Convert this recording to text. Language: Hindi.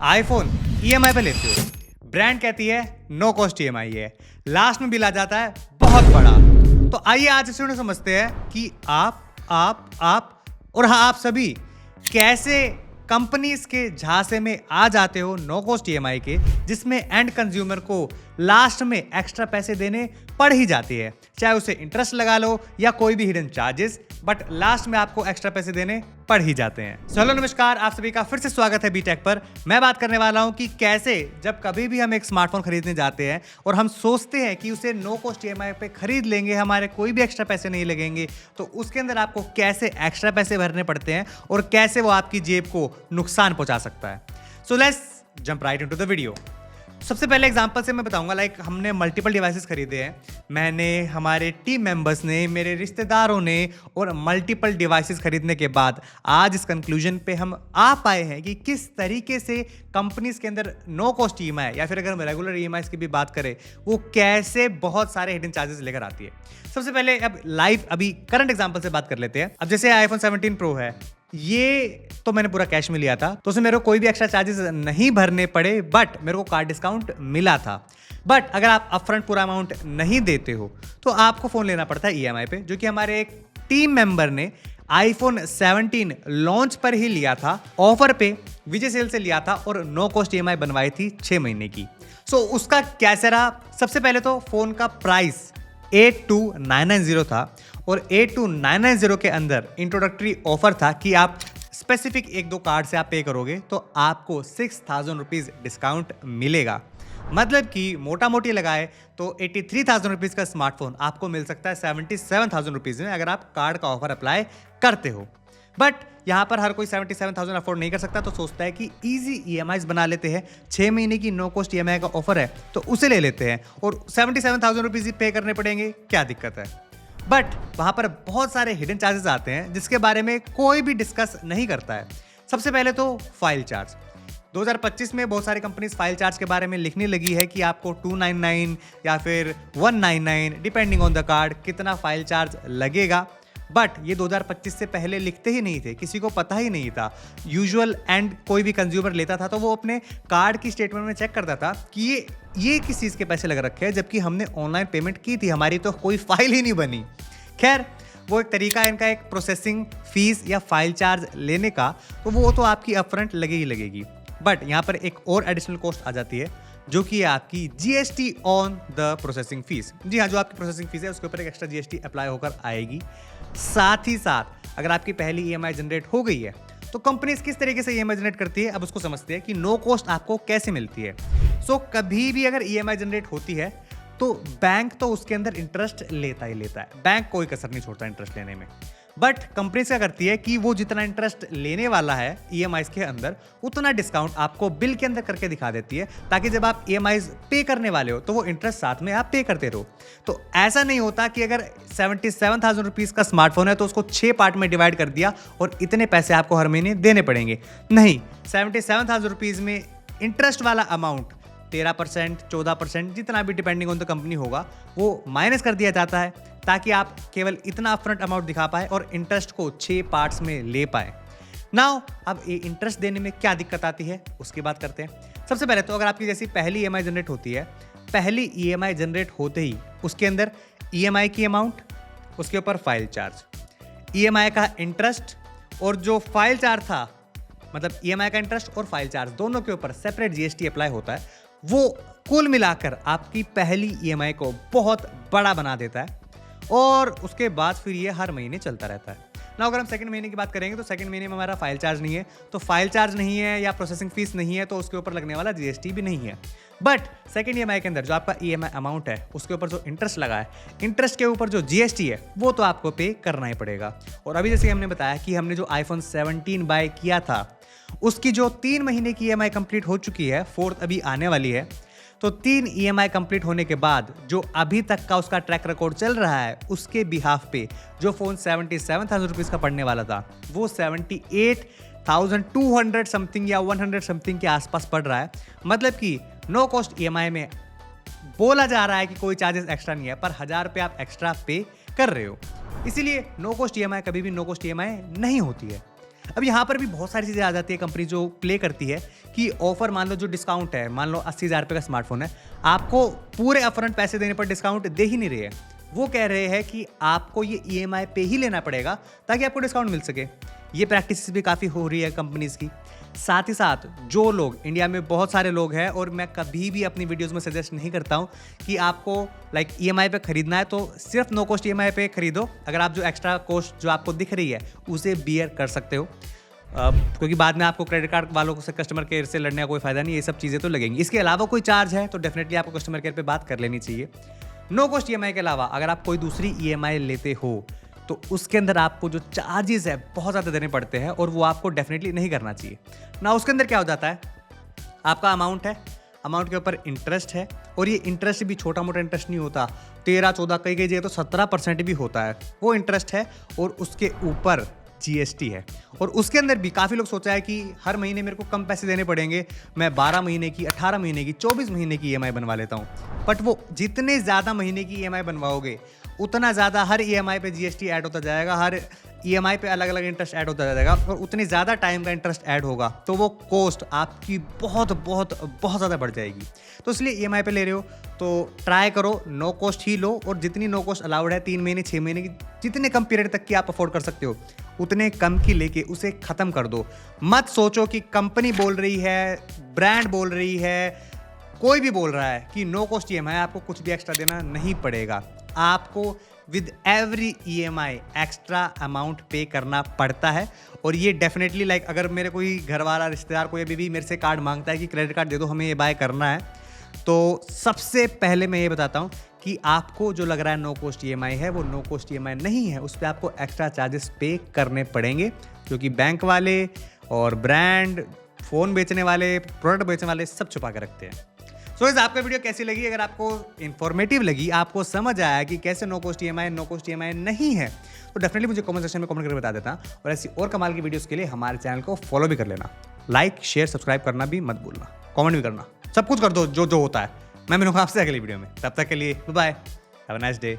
आईफोन ईएमआई पे लेते हो, ब्रांड कहती है नो कॉस्ट ईएमआई है, लास्ट में बिल आ जाता है बहुत बड़ा। तो आइए आज इस वीडियो में समझते हैं कि आप और हाँ आप सभी कैसे कंपनीज के झांसे में आ जाते हो नो कॉस्ट ईएमआई के, जिसमें एंड कंज्यूमर को लास्ट में एक्स्ट्रा पैसे देने पड़ ही जाती है, चाहे उसे इंटरेस्ट लगा लो या कोई भी हिडन चार्जेस, बट लास्ट में आपको एक्स्ट्रा पैसे देने पड़ ही जाते हैं। हेलो नमस्कार, आप सभी का फिर से स्वागत है बीटेक पर। मैं बात करने वाला हूं कि कैसे जब कभी भी हम एक स्मार्टफोन खरीदने जाते हैं और हम सोचते हैं कि उसे नो कॉस्ट ईएमआई पे खरीद लेंगे, हमारे कोई भी एक्स्ट्रा पैसे नहीं लगेंगे, तो उसके अंदर आपको कैसे एक्स्ट्रा पैसे भरने पड़ते हैं और कैसे वो आपकी जेब को नुकसान पहुंचा सकता है। So let's jump right into the video. सबसे पहले एग्जांपल से मैं बताऊंगा, लाइक हमने मल्टीपल डिवाइसेस खरीदे हैं, मैंने, हमारे टीम मेंबर्स ने, मेरे रिश्तेदारों ने, और मल्टीपल डिवाइसेस खरीदने के बाद आज इस कंक्लूजन पे हम आ पाए हैं कि किस तरीके से कंपनीज के अंदर नो कॉस्ट ईएमआई या फिर अगर हम रेगुलर ईएमआई की भी बात करें, वो कैसे बहुत सारे हिडन चार्जेस लेकर आती है। सबसे पहले अब लाइव अभी करंट एग्जाम्पल से बात कर लेते हैं। अब जैसे आईफोन 17 प्रो है, ये तो मैंने पूरा कैश में लिया था, तो उसमें मेरे को कोई भी एक्स्ट्रा चार्जेस नहीं भरने पड़े, बट मेरे को कार्ड डिस्काउंट मिला था। बट अगर आप अपफ्रंट पूरा अमाउंट नहीं देते हो तो आपको फोन लेना पड़ता है ईएमआई पे, जो कि हमारे एक टीम मेंबर ने आईफोन 17 लॉन्च पर ही लिया था, ऑफर पे विजय सेल से लिया था और नो कॉस्ट ईएमआई बनवाई थी 6 महीने की। सो उसका कैसे रहा? सबसे पहले तो फोन का प्राइस 82990 था और 82990 के अंदर इंट्रोडक्टरी ऑफर था कि आप स्पेसिफिक एक दो कार्ड से आप पे करोगे तो आपको 6000 रुपीज डिस्काउंट मिलेगा। मतलब कि मोटा मोटी लगाए तो 83,000 रुपीज का स्मार्टफोन आपको मिल सकता है 77,000 रुपीज में, अगर आप कार्ड का ऑफर अप्लाई करते हो। बट यहाँ पर हर कोई 77,000 अफोर्ड नहीं कर सकता, तो सोचता है कि इजी ईएमआईज बना लेते हैं, 6 महीने की नो कॉस्ट ईएमआई का ऑफर है तो उसे ले लेते हैं और 77,000 रुपीज ही पे करने पड़ेंगे, क्या दिक्कत है। बट वहाँ पर बहुत सारे हिडन चार्जेस आते हैं जिसके बारे में कोई भी डिस्कस नहीं करता है। सबसे पहले तो फाइल चार्ज। 2025 में बहुत सारी कंपनीज फाइल चार्ज के बारे में लिखने लगी है कि आपको 299 या फिर 199 डिपेंडिंग ऑन द कार्ड कितना फाइल चार्ज लगेगा। बट ये 2025 से पहले लिखते ही नहीं थे, किसी को पता ही नहीं था। यूजुअल एंड कोई भी कंज्यूमर लेता था तो वो अपने कार्ड की स्टेटमेंट में चेक करता था कि ये किस चीज़ के पैसे लग रखे हैं, जबकि हमने ऑनलाइन पेमेंट की थी, हमारी तो कोई फाइल ही नहीं बनी। खैर, वो एक तरीका है इनका, एक प्रोसेसिंग फीस या फाइल चार्ज लेने का, तो वो तो आपकी अपफ्रंट लगेगी। बट यहाँ पर एक और एडिशनल कॉस्ट आ जाती है, जो कि है आपकी GST on the processing fees. जी हाँ, जो आपकी प्रोसेसिंग फीस है उसके ऊपर एक एक्स्ट्रा जीएसटी अप्लाई होकर आएगी। साथ ही साथ अगर आपकी पहली ईएमआई जनरेट हो गई है तो कंपनीज किस तरीके से ईएमआई जनरेट करती है, अब उसको समझते हैं कि नो कॉस्ट आपको कैसे मिलती है। सो कभी भी अगर ईएमआई जनरेट होती है तो बैंक तो उसके अंदर इंटरेस्ट लेता ही लेता है, बैंक कोई कसर नहीं छोड़ता इंटरेस्ट लेने में। बट कंपनी क्या करती है कि वो जितना इंटरेस्ट लेने वाला है ईएमआई के अंदर, उतना डिस्काउंट आपको बिल के अंदर करके दिखा देती है, ताकि जब आप ईएमआई पे करने वाले हो तो वो इंटरेस्ट साथ में आप पे करते रहो। तो ऐसा नहीं होता कि अगर 77,000 रुपीज का स्मार्टफोन है तो उसको 6 पार्ट में डिवाइड कर दिया और इतने पैसे आपको हर महीने देने पड़ेंगे। नहीं, 77,000 रुपीज में इंटरेस्ट वाला अमाउंट 13%, 14%, जितना भी डिपेंडिंग ऑन द कंपनी होगा, वो माइनस कर दिया जाता है, ताकि आप केवल इतना अपफ्रंट अमाउंट दिखा पाए और इंटरेस्ट को 6 पार्ट्स में ले पाए। नाउ अब ये इंटरेस्ट देने में क्या दिक्कत आती है उसकी बात करते हैं। सबसे पहले तो अगर आपकी जैसी पहली ईएमआई जनरेट होती है, पहली ईएमआई जनरेट होते ही उसके अंदर ईएमआई की अमाउंट, उसके ऊपर फाइल चार्ज, ईएमआई का इंटरेस्ट और जो फाइल चार्ज था, मतलब ईएमआई का इंटरेस्ट और फाइल चार्ज दोनों के ऊपर सेपरेट जीएसटी अप्लाई होता है। वो कुल मिलाकर आपकी पहली ईएमआई को बहुत बड़ा बना देता है और उसके बाद फिर ये हर महीने चलता रहता है ना। अगर हम सेकंड महीने की बात करेंगे तो सेकंड महीने में हमारा फाइल चार्ज नहीं है, तो फाइल चार्ज नहीं है या प्रोसेसिंग फीस नहीं है, तो उसके ऊपर लगने वाला जीएसटी भी नहीं है। बट सेकंड ईएमआई के अंदर जो आपका ईएमआई अमाउंट है उसके ऊपर जो इंटरेस्ट लगा है, इंटरेस्ट के ऊपर जो जीएसटी है वो तो आपको पे करना ही पड़ेगा। और अभी जैसे हमने बताया कि हमने जो आईफोन 17 बाय किया था उसकी जो 3 महीने की ईएमआई कंप्लीट हो चुकी है, 4th अभी आने वाली है, तो 3 ईएमआई कंप्लीट होने के बाद जो अभी तक का उसका ट्रैक रिकॉर्ड चल रहा है, उसके बिहाफ पे जो फोन 77,000 रुपीज का पड़ने वाला था वो 78,200 समथिंग या 100 समथिंग के आसपास पड़ रहा है। मतलब कि नो कॉस्ट ईएमआई में बोला जा रहा है कि कोई चार्जेस एक्स्ट्रा नहीं है, पर 1000 रुपये आप एक्स्ट्रा पे कर रहे हो। इसीलिए नो कॉस्ट ईएमआई कभी भी नो कॉस्ट ईएमआई नहीं होती है। अब यहाँ पर भी बहुत सारी चीज़ें आ जाती है, कंपनी जो प्ले करती है कि ऑफर, मान लो जो डिस्काउंट है, मान लो 80,000 रुपये का स्मार्टफोन है, आपको पूरे अपफ्रंट पैसे देने पर डिस्काउंट दे ही नहीं रही है। वो कह रहे हैं कि आपको ये EMI पे ही लेना पड़ेगा ताकि आपको डिस्काउंट मिल सके। ये प्रैक्टिस भी काफ़ी हो रही है कंपनीज की। साथ ही साथ जो लोग, इंडिया में बहुत सारे लोग हैं, और मैं कभी भी अपनी वीडियोस में सजेस्ट नहीं करता हूँ कि आपको EMI पे खरीदना है तो सिर्फ नो कॉस्ट EMI पे खरीदो। अगर आप जो एक्स्ट्रा कॉस्ट जो आपको दिख रही है उसे बियर कर सकते हो, क्योंकि बाद में आपको क्रेडिट कार्ड वालों से, कस्टमर केयर से लड़ने का कोई फायदा नहीं, ये सब चीज़ें तो लगेंगी। इसके अलावा कोई चार्ज है तो डेफिनेटली आपको कस्टमर केयर पे बात कर लेनी चाहिए। नो कॉस्ट EMI के अलावा अगर आप कोई दूसरी EMI लेते हो तो उसके अंदर आपको जो चार्जेस है बहुत ज़्यादा देने पड़ते हैं, और वो आपको डेफिनेटली नहीं करना चाहिए ना। उसके अंदर क्या हो जाता है, आपका अमाउंट है, अमाउंट के ऊपर इंटरेस्ट है, और ये इंटरेस्ट भी छोटा मोटा इंटरेस्ट नहीं होता, 13-14 कई जगह तो 17% भी होता है वो इंटरेस्ट है, और उसके ऊपर GST है। और उसके अंदर भी काफ़ी लोग सोचा है कि हर महीने मेरे को कम पैसे देने पड़ेंगे, मैं 12 महीने की, 18 महीने की, 24 महीने की EMI बनवा लेता हूँ। बट वो जितने ज़्यादा महीने की EMI बनवाओगे उतना ज़्यादा हर EMI पे GST ऐड होता जाएगा, हर EMI पे अलग अलग इंटरेस्ट ऐड होता जाएगा, और उतनी ज़्यादा टाइम का इंटरेस्ट ऐड होगा तो वो कॉस्ट आपकी बहुत बहुत बहुत ज़्यादा बढ़ जाएगी। तो इसलिए EMI पे ले रहे हो तो ट्राई करो नो कॉस्ट ही लो, और जितनी नो कॉस्ट अलाउड है 3 महीने 6 महीने की, जितने कम पीरियड तक की आप अफोर्ड कर सकते हो उतने कम की लेके उसे ख़त्म कर दो। मत सोचो कि कंपनी बोल रही है, ब्रांड बोल रही है, कोई भी बोल रहा है कि नो कॉस्ट EMI आपको कुछ भी एक्स्ट्रा देना नहीं पड़ेगा। आपको with every EMI extra amount पे करना पड़ता है। और ये डेफिनेटली अगर मेरे कोई घर वाला, रिश्तेदार कोई अभी भी मेरे से कार्ड मांगता है कि क्रेडिट कार्ड दे दो, हमें ये बाय करना है, तो सबसे पहले मैं ये बताता हूँ कि आपको जो लग रहा है नो कॉस्ट EMI है, वो नो कॉस्ट EMI नहीं है, उस पर आपको एक्स्ट्रा चार्जेस पे करने पड़ेंगे, क्योंकि बैंक वाले और ब्रांड, फ़ोन बेचने वाले, प्रोडक्ट बेचने वाले सब छुपा के रखते हैं। सो इस आपको वीडियो कैसी लगी? अगर आपको इन्फॉर्मेटिव लगी, आपको समझ आया कि कैसे नो कॉस्ट EMI नहीं है, तो डेफिनेटली मुझे कमेंट सेक्शन में कमेंट करके बता देता। और ऐसी और कमाल की वीडियोस के लिए हमारे चैनल को फॉलो भी कर लेना, लाइक शेयर सब्सक्राइब करना भी मत भूलना, कमेंट भी करना, सब कुछ कर दो जो होता है। मैं मिलूंगा आपसे अगली वीडियो में, तब तक के लिए bye, have a nice day.